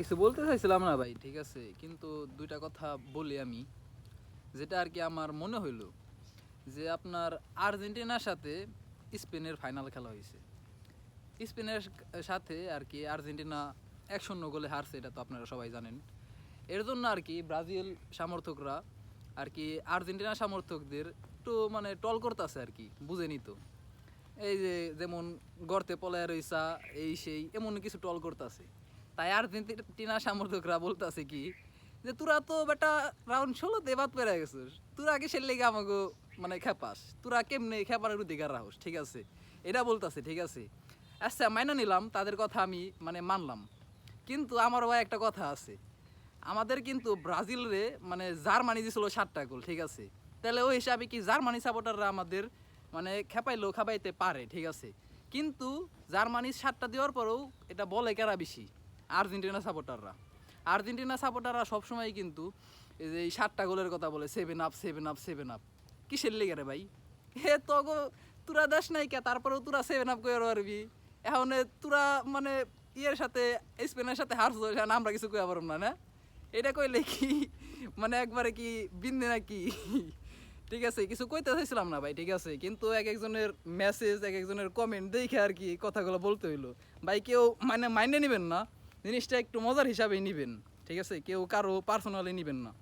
কিছু বলতে চাইছিলাম না ভাই, ঠিক আছে, কিন্তু দুইটা কথা বলি আমি। যেটা আর কি আমার মনে হইলো যে আপনার আর্জেন্টিনার সাথে স্পেনের ফাইনাল খেলা হয়েছে। স্পেনের সাথে আর কি আর্জেন্টিনা 1-0 গোলে হারছে, এটা তো আপনারা সবাই জানেন। এর জন্য আর কি ব্রাজিল সমর্থকরা আর কি আর্জেন্টিনা সমর্থকদের একটু মানে টল করতেছে আর কি, বুঝেনি তো। এই যে যেমন গর্তে পলায় রইসা, এই সেই এমন কিছু টল করতেছে। তাই আর্জেন্টিনা সমর্থকরা বলতেছে কি যে তোরা তো বেটা রাউন্ড 16-তে বাদ পেরে গেছিস, তোরা আগে সে লেগে আমাকে মানে খেপাস, তোরা কেমনে খেপানোর অধিকার রাখস, ঠিক আছে, এটা বলতেছে, ঠিক আছে। আচ্ছা মাইনা নিলাম তাদের কথা, আমি মানে মানলাম, কিন্তু আমার ভাই একটা কথা আছে। আমাদের কিন্তু ব্রাজিল রে মানে জার্মানি দিছিল 7টা গোল, ঠিক আছে। তাহলে ওই হিসাবে কি জার্মানি সাপোর্টাররা আমাদের মানে খেপাইলেও খাপাইতে পারে, ঠিক আছে। কিন্তু জার্মানি 7টা দেওয়ার পরেও এটা বলে কারা বেশি? আর্জেন্টিনা সাপোর্টাররা। আর্জেন্টিনা সাপোর্টাররা সবসময় কিন্তু এই যে এই 7টা গোলের কথা বলে, 7 আপ 7 আপ 7 আপ। কিসের লেগে রে ভাই? হে তগো তোরা দেশ নাই কে, তারপরেও তোরা 7 আপ করে পারবি। এখন তোরা মানে ইয়ের সাথে স্পেনের সাথে হারছো, আমরা কিছু কইয়া পারব না, না? এটা কইলে কি মানে একবারে কি বিন্দে নাকি? ঠিক আছে, কিছু কইতে চাইছিলাম না ভাই, ঠিক আছে, কিন্তু এক একজনের মেসেজ, এক একজনের কমেন্ট দেখে আর কি কথাগুলো বলতে হইলো। ভাই কেউ মানে মাইনে নেবেন না, জিনিসটা একটু মজার হিসাবেই নেবেন, ঠিক আছে, কেউ কারো পার্সোনালি নেবেন না।